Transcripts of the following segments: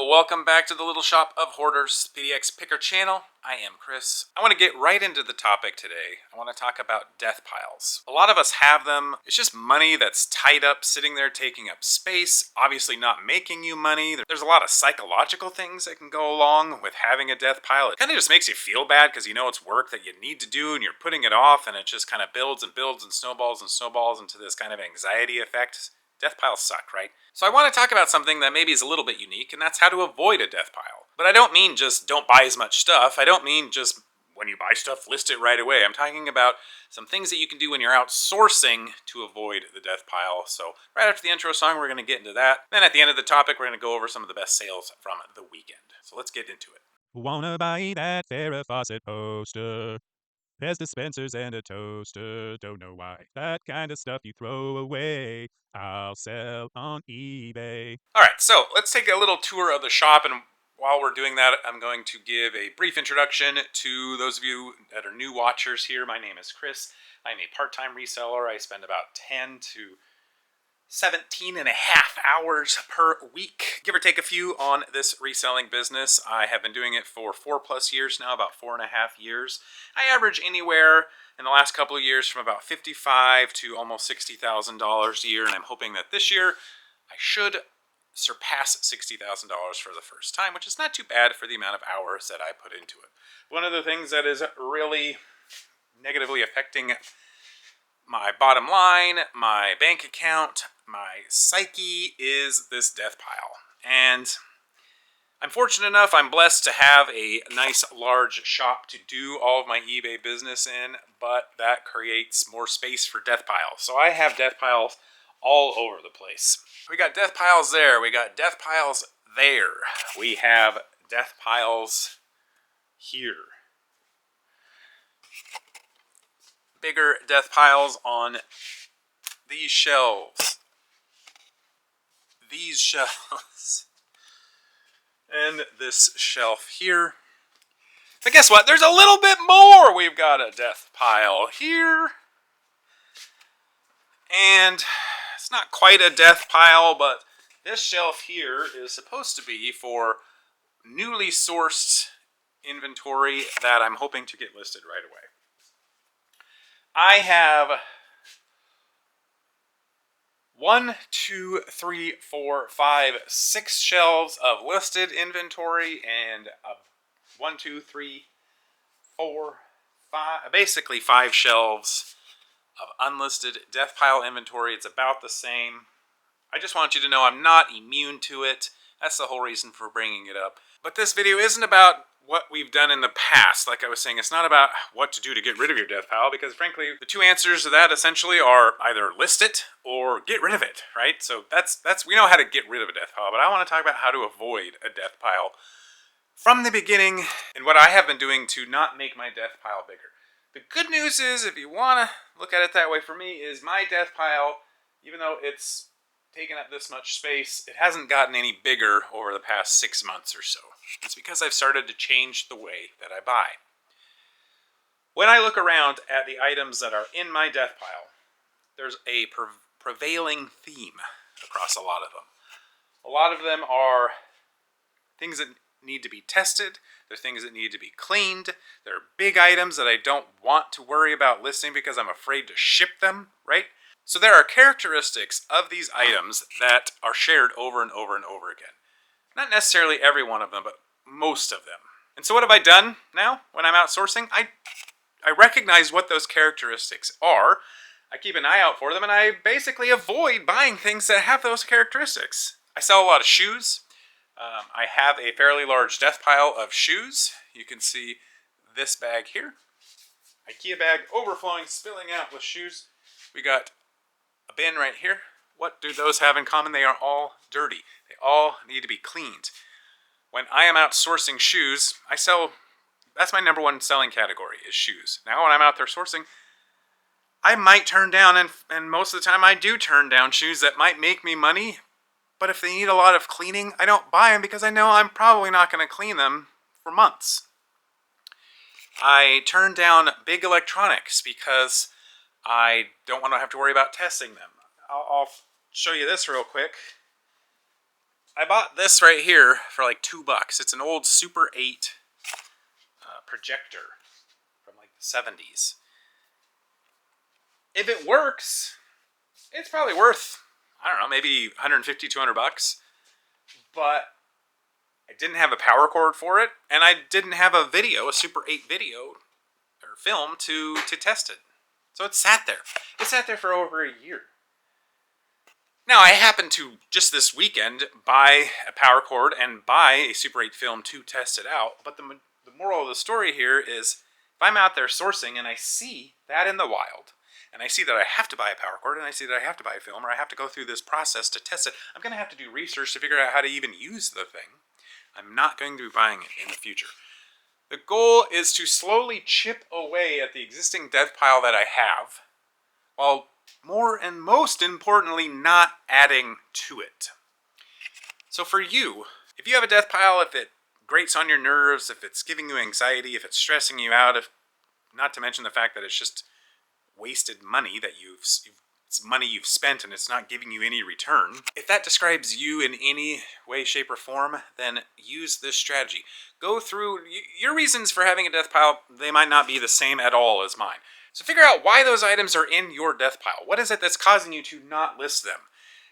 welcome back to the Little Shop of Hoarders PDX Picker channel. I am Chris. I want to get right into the topic today. I want to talk about death piles. A lot of us have them. It's just money that's tied up, sitting there taking up space, obviously not making you money. There's a lot of psychological things that can go along with having a death pile. It kind of just makes you feel bad because you know it's work that you need to do and you're putting it off, and it just kind of builds and builds and snowballs into this kind of anxiety effect. Death piles suck, right? So I want to talk about something that maybe is a little bit unique, and that's how to avoid a death pile. But I don't mean just don't buy as much stuff. I don't mean just when you buy stuff, list it right away. I'm talking about some things that you can do when you're outsourcing to avoid the death pile. So right after the intro song, we're going to get into that. Then at the end of the topic, we're going to go over some of the best sales from the weekend. So let's get into it. Wanna buy that Farrah Fawcett poster? There's dispensers and a toaster. Don't know why. That kind of stuff you throw away. I'll sell on eBay. Alright, so let's take a little tour of the shop, and while we're doing that, I'm going to give a brief introduction to those of you that are new watchers here. My name is Chris. I'm a part-time reseller. I spend about 10 to 17 and a half hours per week, give or take a few, on this reselling business. I have been doing it for 4+ years now, about 4.5 years. I average anywhere in the last couple of years from about $55,000 to almost $60,000 a year, and I'm hoping that this year I should surpass $60,000 for the first time, which is not too bad for the amount of hours that I put into it. One of the things that is really negatively affecting my bottom line, my bank account, my psyche is this death pile. And I'm fortunate enough, I'm blessed to have a nice large shop to do all of my eBay business in, but that creates more space for death piles. So I have death piles all over the place. We got death piles there, we got death piles there, we have death piles here. Bigger death piles on these shelves. These shelves. And this shelf here. But guess what? There's a little bit more. We've got a death pile here. And it's not quite a death pile, but this shelf here is supposed to be for newly sourced inventory that I'm hoping to get listed right away. I have 6 shelves of listed inventory, and basically 5 shelves of unlisted death pile inventory. It's about the same. I just want you to know I'm not immune to it. That's the whole reason for bringing it up. But this video isn't about what we've done in the past. Like I was saying, it's not about what to do to get rid of your death pile, because frankly, the two answers to that essentially are either list it or get rid of it, right? So that's we know how to get rid of a death pile, but I want to talk about how to avoid a death pile from the beginning, and what I have been doing to not make my death pile bigger. The good news is, if you want to look at it that way, for me, is my death pile, even though it's taken up this much space, it hasn't gotten any bigger over the past 6 months or so. It's because I've started to change the way that I buy. When I look around at the items that are in my death pile, there's a prevailing theme across a lot of them. A lot of them are things that need to be tested. They're things that need to be cleaned. They're big items that I don't want to worry about listing because I'm afraid to ship them, right? So there are characteristics of these items that are shared over and over and over again. Not necessarily every one of them, but most of them. And so what have I done now when I'm outsourcing? I recognize what those characteristics are. I keep an eye out for them, and I basically avoid buying things that have those characteristics. I sell a lot of shoes. I have a fairly large death pile of shoes. You can see this bag here. IKEA bag overflowing, spilling out with shoes. We got a bin right here. What do those have in common? They are all dirty. They all need to be cleaned. When I am out sourcing shoes, that's my number one selling category, is shoes. Now when I'm out there sourcing, I might turn down, and most of the time I do turn down shoes that might make me money, but if they need a lot of cleaning, I don't buy them because I know I'm probably not going to clean them for months. I turn down big electronics because I don't want to have to worry about testing them. I'll show you this real quick. I bought this right here for like $2. It's an old Super 8 projector from like the 70s. If it works, it's probably worth, I don't know, maybe 150, 200 bucks. But I didn't have a power cord for it, and I didn't have a Super 8 video or film to test it. So it sat there. It sat there for over a year. Now, I happened to, just this weekend, buy a power cord and buy a Super 8 film to test it out. But the moral of the story here is, if I'm out there sourcing and I see that in the wild, and I see that I have to buy a power cord, and I see that I have to buy a film, or I have to go through this process to test it, I'm going to have to do research to figure out how to even use the thing. I'm not going to be buying it in the future. The goal is to slowly chip away at the existing death pile that I have, while more and most importantly, not adding to it. So for you, if you have a death pile, if it grates on your nerves, if it's giving you anxiety, if it's stressing you out, if not to mention the fact that it's just wasted money that it's money you've spent and it's not giving you any return. If that describes you in any way, shape, or form, then use this strategy. Go through your reasons for having a death pile. They might not be the same at all as mine. So figure out why those items are in your death pile. What is it that's causing you to not list them?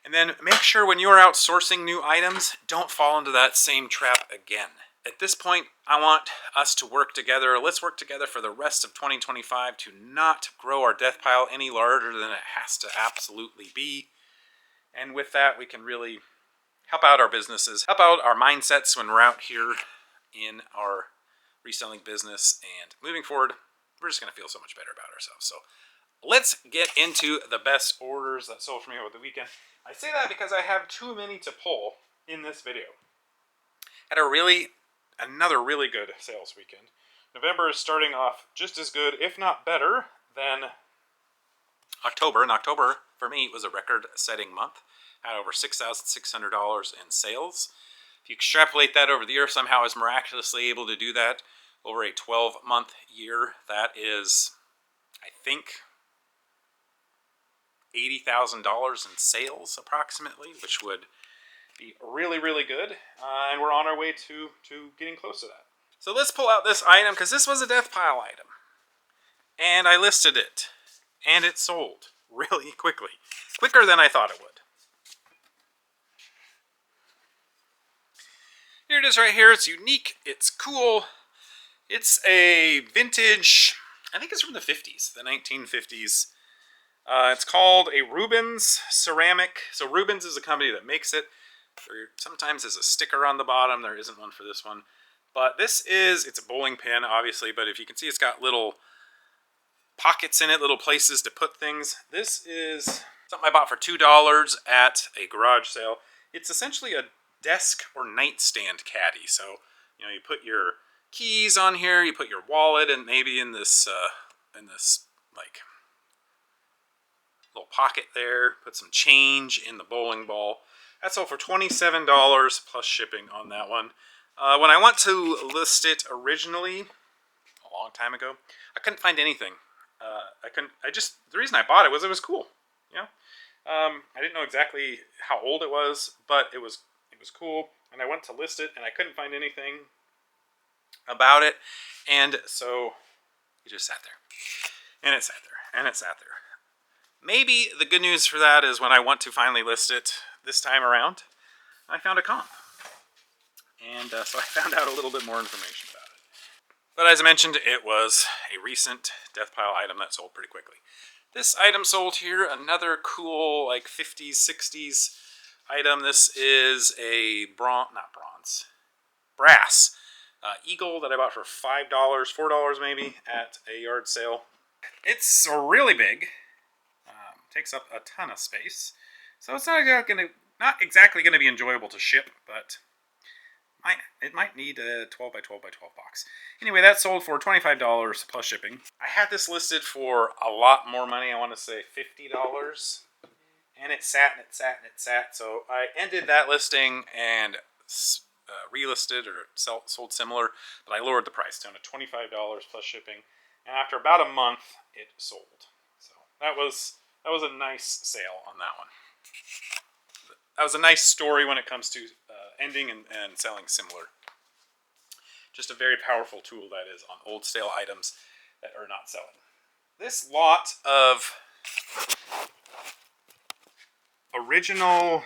And then make sure when you're out sourcing new items, don't fall into that same trap again. At this point, I want us to work together. Let's work together for the rest of 2025 to not grow our death pile any larger than it has to absolutely be. And with that, we can really help out our businesses, help out our mindsets when we're out here in our reselling business. And moving forward, we're just going to feel so much better about ourselves. So let's get into the best orders that sold for me over the weekend. I say that because I have too many to pull in this video. Had another really good sales weekend. November is starting off just as good, if not better, than October. And October, for me, was a record-setting month. Had over $6,600 in sales. If you extrapolate that over the year, somehow I was miraculously able to do that over a 12-month year. That is, I think, $80,000 in sales, approximately, which would be really, really good, and we're on our way to getting close to that. So let's pull out this item, because this was a death pile item, and I listed it, and it sold really quickly, quicker than I thought it would. Here it is right here. It's unique, it's cool, it's a vintage, I think it's from the 50s, the 1950s. It's called a Rubens ceramic. So Rubens is a company that makes it. There sometimes is a sticker on the bottom. There isn't one for this one. But it's a bowling pin, obviously, but if you can see, it's got little pockets in it, little places to put things. This is something I bought for $2 at a garage sale. It's essentially a desk or nightstand caddy. So, you put your keys on here, you put your wallet, and maybe in this like little pocket there, put some change in the bowling ball. That's all for $27 plus shipping on that one. When I went to list it originally, a long time ago, I couldn't find anything. The reason I bought it was cool. I didn't know exactly how old it was, but it was cool. And I went to list it, and I couldn't find anything about it. And so it just sat there. And it sat there. And it sat there. Maybe the good news for that is when I want to finally list it this time around, I found a comp. And so I found out a little bit more information about it. But as I mentioned, it was a recent death pile item that sold pretty quickly. This item sold here, another cool like 50s, 60s item. This is a brass eagle that I bought for $5, $4 maybe at a yard sale. It's really big. Takes up a ton of space, so it's not exactly going to be enjoyable to ship, but it might need a 12 by 12 by 12 box. Anyway, that sold for $25 plus shipping. I had this listed for a lot more money. I want to say $50, and it sat and it sat and it sat. So I ended that listing and relisted or sold similar, but I lowered the price down to $25 plus shipping, and after about a month, it sold. So that was a nice sale on that one. That was a nice story when it comes to ending and selling similar. Just a very powerful tool that is on old stale items that are not selling. This lot of original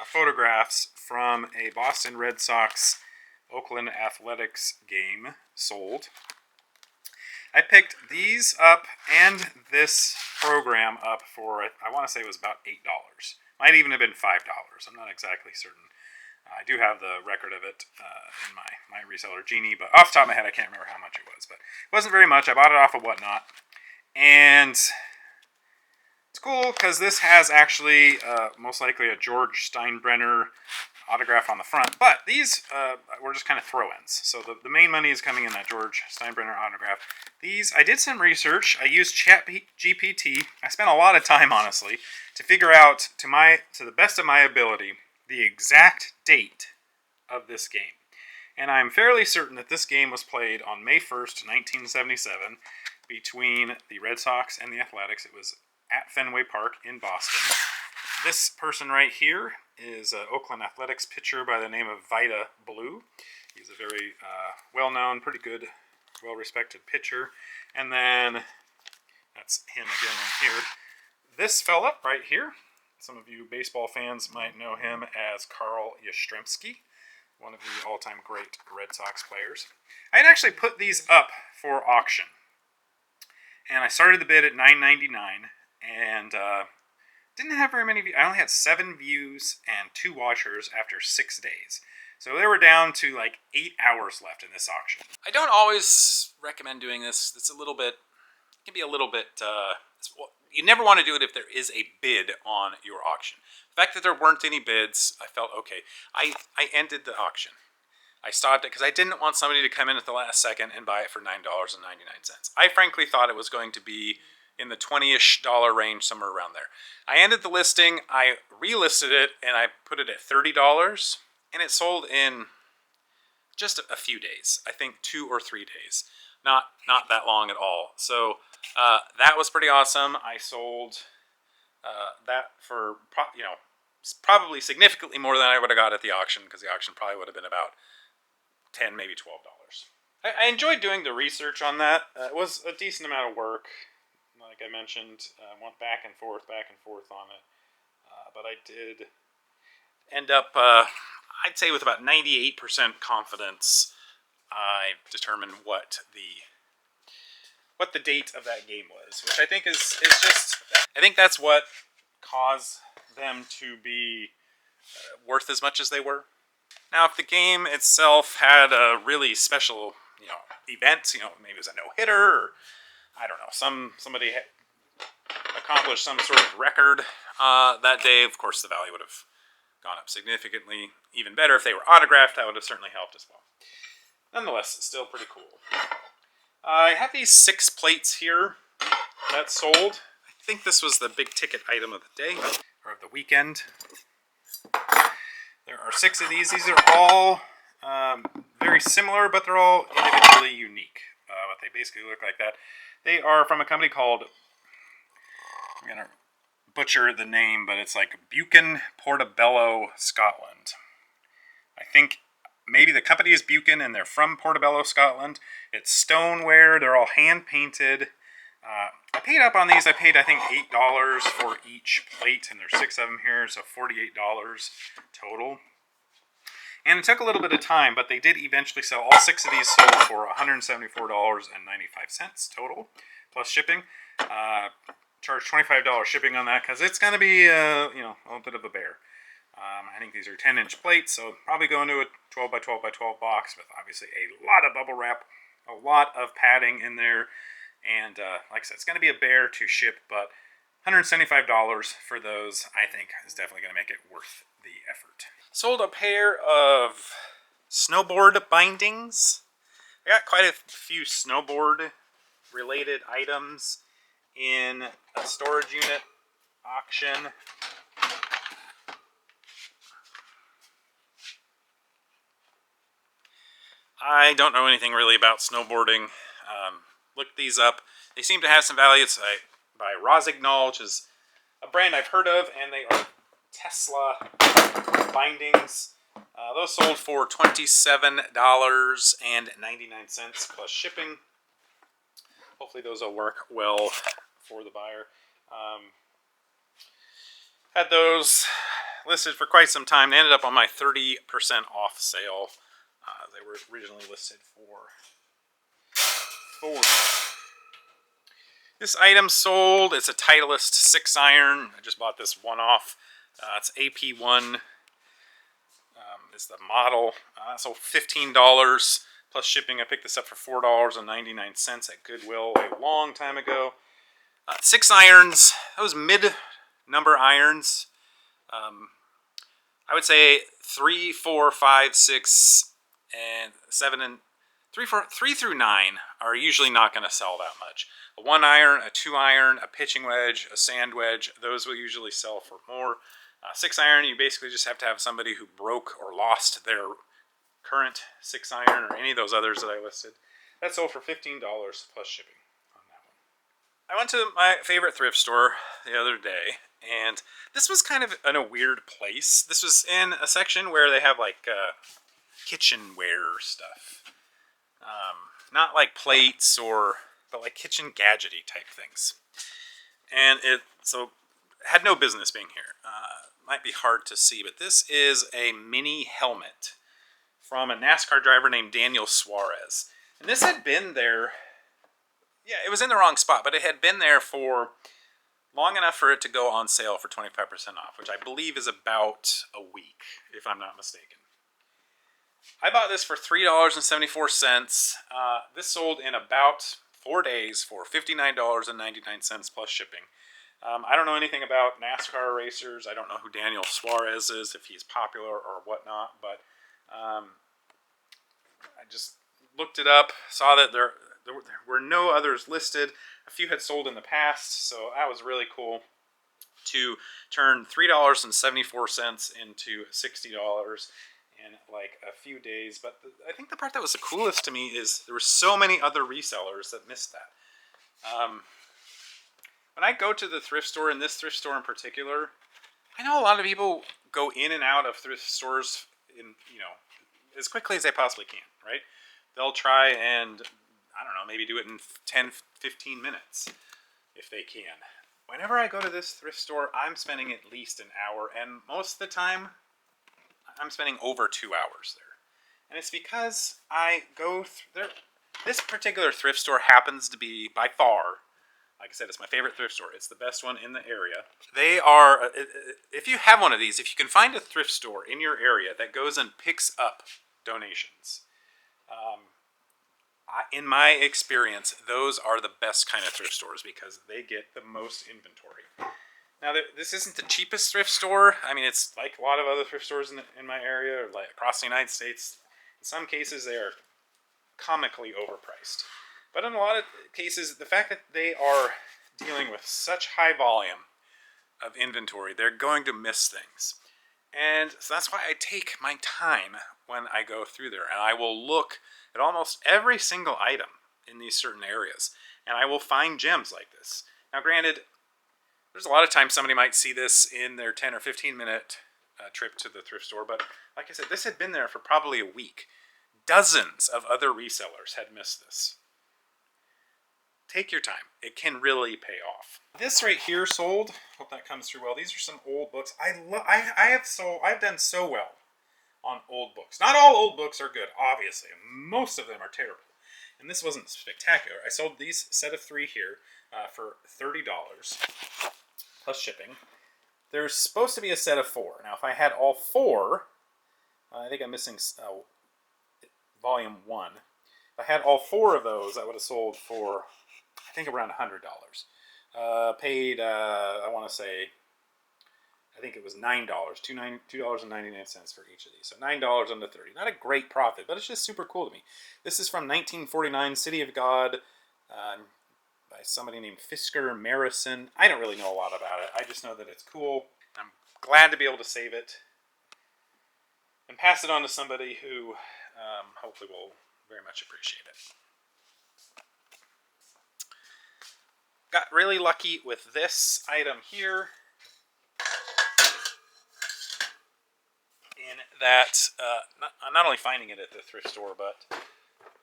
photographs from a Boston Red Sox Oakland Athletics game sold. I picked these up and this program up for, I want to say it was about $8. Might even have been $5. I'm not exactly certain. I do have the record of it in my reseller Genie, but off the top of my head I can't remember how much it was. But it wasn't very much. I bought it off of Whatnot. And it's cool because this has actually most likely a George Steinbrenner autograph on the front, but these were just kind of throw-ins. So the main money is coming in that George Steinbrenner autograph. These, I did some research. I used ChatGPT. I spent a lot of time, honestly, to figure out, to the best of my ability, the exact date of this game. And I'm fairly certain that this game was played on May 1st, 1977, between the Red Sox and the Athletics. It was at Fenway Park in Boston. This person right here is an Oakland Athletics pitcher by the name of Vida Blue. He's a very well-known, pretty good, well-respected pitcher. And then, that's him again right here. This fella right here, some of you baseball fans might know him as Carl Yastrzemski, one of the all-time great Red Sox players. I had actually put these up for auction. And I started the bid at $9.99, and didn't have very many views. I only had 7 views and 2 watchers after 6 days. So they were down to like 8 hours left in this auction. I don't always recommend doing this. It's a little bit, it can be a little bit, you never want to do it if there is a bid on your auction. The fact that there weren't any bids, I felt okay. I ended the auction. I stopped it because I didn't want somebody to come in at the last second and buy it for $9.99. I frankly thought it was going to be in the $20-ish range, somewhere around there. I ended the listing, I relisted it, and I put it at $30, and it sold in just a few days. I think 2 or 3 days. Not that long at all. So that was pretty awesome. I sold that for, probably significantly more than I would have got at the auction, because the auction probably would have been about $10, maybe $12. I enjoyed doing the research on that. It was a decent amount of work. Like I mentioned, went back and forth on it. But I did end up, I'd say with about 98% confidence, I determined what the date of that game was, which I think is just, I think that's what caused them to be worth as much as they were. Now, if the game itself had a really special, event, maybe it was a no-hitter, or I don't know, somebody had accomplished some sort of record that day, of course the value would have gone up significantly. Even better if they were autographed, that would have certainly helped as well. Nonetheless, it's still pretty cool. I have these 6 plates here that sold. I think this was the big ticket item of the day, or of the weekend. There are 6 of these. These are all very similar, but they're all individually unique. But they basically look like that. They are from a company called, I'm going to butcher the name, but it's like Buchan Portobello, Scotland. I think maybe the company is Buchan and they're from Portobello, Scotland. It's stoneware. They're all hand-painted. I paid up on these. I paid, I think, $8 for each plate, and there's 6 of them here, so $48 total. And it took a little bit of time, but they did eventually sell. All 6 of these sold for $174.95 total, plus shipping. Charge $25 shipping on that because it's going to be a little bit of a bear. I think these are 10-inch plates, so probably go into a 12 by 12 by 12 box with obviously a lot of bubble wrap, a lot of padding in there, and like I said, it's going to be a bear to ship, but $175 for those, I think, is definitely going to make it worth the effort. Sold a pair of snowboard bindings. I got quite a few snowboard-related items in a storage unit auction. I don't know anything really about snowboarding. Looked these up. They seem to have some value. It's by Rossignol, which is a brand I've heard of, and they are Tesla bindings. Those sold for $27.99 plus shipping. Hopefully those will work well for the buyer. Had those listed for quite some time. They ended up on my 30% off sale. They were originally listed for $40. This item sold. It's a Titleist 6-iron. I just bought this one off. It's AP1 is the model. So $15 plus shipping. I picked this up for $4.99 at Goodwill a long time ago. 6 irons. Those mid-number irons. I would say 3, 4, 5, 6, and 7, and 3 through 9 are usually not going to sell that much. A 1 iron, a 2 iron, a pitching wedge, a sand wedge, those will usually sell for more. 6 iron, you basically just have to have somebody who broke or lost their current 6 iron or any of those others that I listed. That sold for $15 plus shipping on that one. I went to my favorite thrift store the other day, and this was kind of in a weird place. This was in a section where they have like kitchenware stuff. Not like plates but like kitchen gadgety type things. And it had no business being here. Might be hard to see, but this is a mini helmet from a NASCAR driver named Daniel Suarez. And this had been there, yeah, it was in the wrong spot, but it had been there for long enough for it to go on sale for 25% off, which I believe is about a week, if I'm not mistaken. I bought this for $3.74. This sold in about 4 days for $59.99 plus shipping. I don't know anything about NASCAR racers. I don't know who Daniel Suarez is, if he's popular or whatnot, but I just looked it up, saw that there were no others listed. A few had sold in the past, so that was really cool to turn $3.74 into $60 in like a few days. But I think the part that was the coolest to me is there were so many other resellers that missed that. When I go to the thrift store, and this thrift store in particular, I know a lot of people go in and out of thrift stores as quickly as they possibly can, right? They'll try and, I don't know, maybe do it in 10, 15 minutes if they can. Whenever I go to this thrift store, I'm spending at least an hour, and most of the time, I'm spending over 2 hours there. And it's because I go there. This particular thrift store happens to be, by far, like I said, it's my favorite thrift store. It's the best one in the area. They are, if you have one of these, if you can find a thrift store in your area that goes and picks up donations, in my experience, those are the best kind of thrift stores because they get the most inventory. Now, this isn't the cheapest thrift store. I mean, it's like a lot of other thrift stores in my area, or like across the United States. In some cases, they are comically overpriced. But in a lot of cases, the fact that they are dealing with such high volume of inventory, they're going to miss things. And so that's why I take my time when I go through there. And I will look at almost every single item in these certain areas. And I will find gems like this. Now, granted, there's a lot of times somebody might see this in their 10 or 15 minute trip to the thrift store. But like I said, this had been there for probably a week. Dozens of other resellers had missed this. Take your time. It can really pay off. This right here sold. Hope that comes through well. These are some old books. I've done so well on old books. Not all old books are good, obviously. Most of them are terrible. And this wasn't spectacular. I sold these set of 3 here for $30 plus shipping. There's supposed to be a set of 4. Now, if I had all 4, I think I'm missing volume 1. If I had all 4 of those, I would have sold for, I think, around $100. Paid, I want to say, I think it was $9, $2.99 for each of these. So $9 under 30. Not a great profit, but it's just super cool to me. This is from 1949, City of God, by somebody named Fisker Marison. I don't really know a lot about it. I just know that it's cool. I'm glad to be able to save it and pass it on to somebody who hopefully will very much appreciate it. Got really lucky with this item here. in that not only finding it at the thrift store, but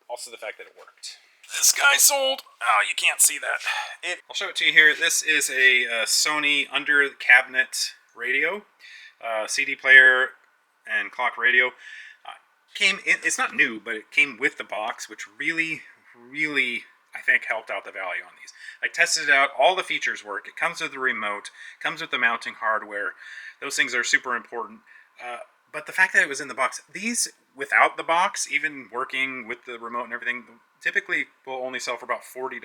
also the fact that it worked. This guy sold. Oh, you can't see that. I'll show it to you here. This is a Sony under cabinet radio, CD player and clock radio. Came in. It's not new, but it came with the box, which really, really, I think, helped out the value on these. I tested it out. All the features work. It comes with the remote. Comes with the mounting hardware. Those things are super important. But the fact that it was in the box, these without the box, even working with the remote and everything, typically will only sell for about $40.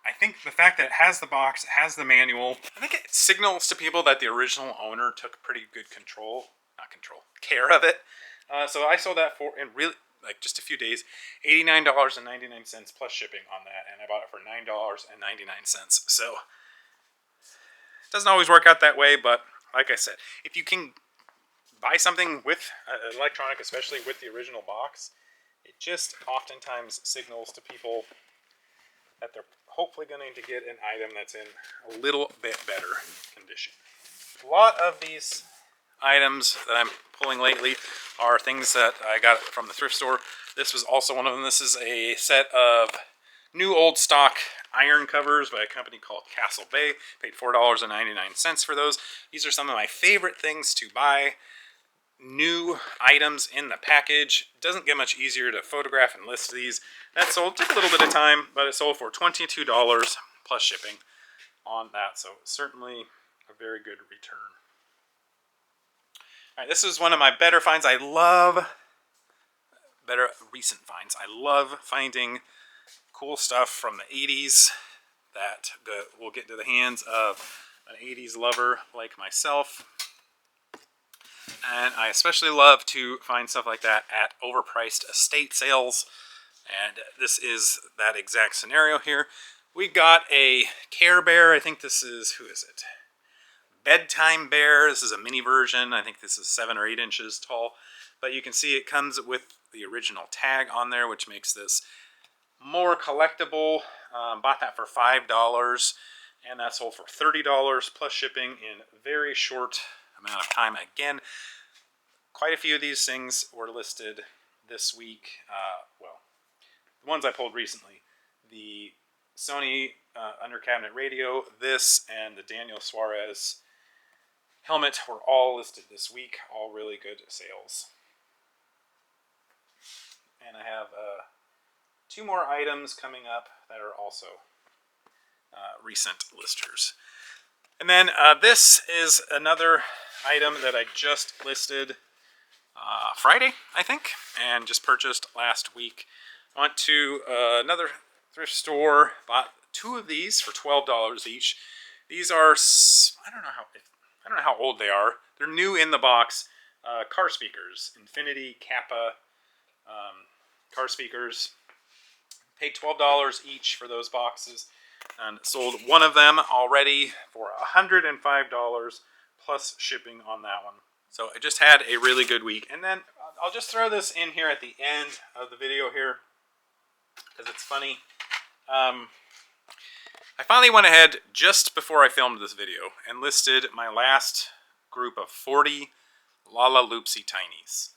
I think the fact that it has the box, it has the manual, I think it signals to people that the original owner took pretty good care of it. So I sold that for, in really, like just a few days, $89.99 plus shipping on that, and I bought it for $9.99. So it doesn't always work out that way, but like I said, if you can buy something with electronic, especially with the original box, it just oftentimes signals to people that they're hopefully going to get an item that's in a little bit better condition. A lot of these items that I'm pulling lately are things that I got from the thrift store. This was also one of them. This is a set of new old stock iron covers by a company called Castle Bay. Paid $4.99 for those. These are some of my favorite things to buy. New items in the package. It doesn't get much easier to photograph and list these. That sold, took a little bit of time, but it sold for $22 plus shipping on that. So certainly a very good return. All right, this is one of my better finds. Better recent finds. I love finding cool stuff from the 80s that will get into the hands of an 80s lover like myself. And I especially love to find stuff like that at overpriced estate sales. And this is that exact scenario here. We got a Care Bear. I think this is, who is it? Bedtime Bear. This is a mini version. I think this is 7 or 8 inches tall. But you can see it comes with the original tag on there, which makes this more collectible. Bought that for $5, and that sold for $30 plus shipping in a very short amount of time. Again, quite a few of these things were listed this week. Well, the ones I pulled recently, the Sony under cabinet radio, this, and the Daniel Suarez helmet were all listed this week. All really good sales. And I have 2 more items coming up that are also recent listers. And then this is another item that I just listed Friday, I think, and just purchased last week. Went to another thrift store, bought 2 of these for $12 each. These are, I don't know how old they are. They're new in the box. Car speakers, Infinity Kappa car speakers. Paid $12 each for those boxes, and sold one of them already for $105 plus shipping on that one. So I just had a really good week. And then I'll just throw this in here at the end of the video here, because it's funny. I finally went ahead just before I filmed this video and listed my last group of 40 Lalaloopsy Tinies.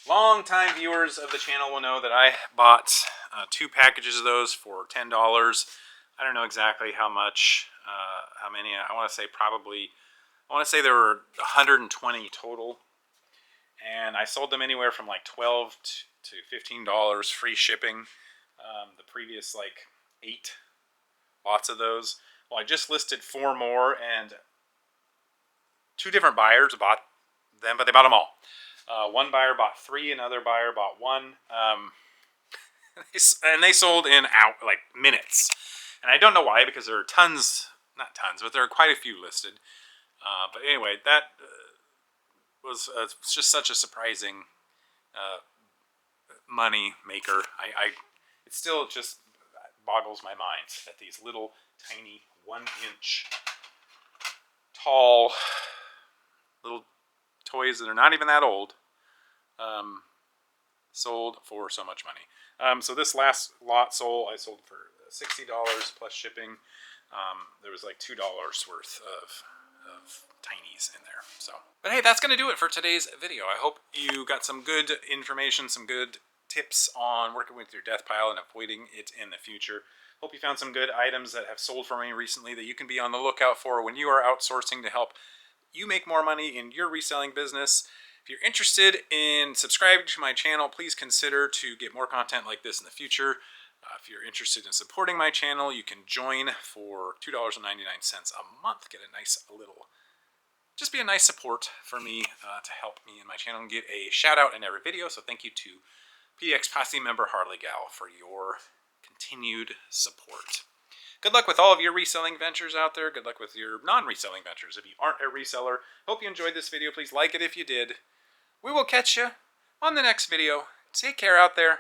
Long-time viewers of the channel will know that I bought 2 packages of those for $10. I don't know exactly how much, how many. I want to say there were 120 total. And I sold them anywhere from like $12 to $15 free shipping. The previous like 8 lots of those. Well, I just listed 4 more, and 2 different buyers bought them, but they bought them all. One buyer bought 3, another buyer bought 1, and they sold in like minutes. And I don't know why, because there are not tons, but there are quite a few listed. But anyway, that was just such a surprising money maker. It still just boggles my mind that these little tiny 1-inch tall little toys that are not even that old sold for so much money. So this last lot I sold for $60 plus shipping. There was like $2 worth of of tinies in there. So, but hey, that's going to do it for today's video. I hope you got some good information, some good tips on working with your death pile and avoiding it in the future. Hope you found some good items that have sold for me recently that you can be on the lookout for when you are outsourcing to help you make more money in your reselling business. If you're interested in subscribing to my channel, please consider to get more content like this in the future. If you're interested in supporting my channel, you can join for $2.99 a month. Get a nice little, just be a nice support for me to help me in my channel and get a shout out in every video. So thank you to PDX Posse member Harley Gal for your continued support. Good luck with all of your reselling ventures out there. Good luck with your non-reselling ventures. If you aren't a reseller, hope you enjoyed this video. Please like it if you did. We will catch you on the next video. Take care out there.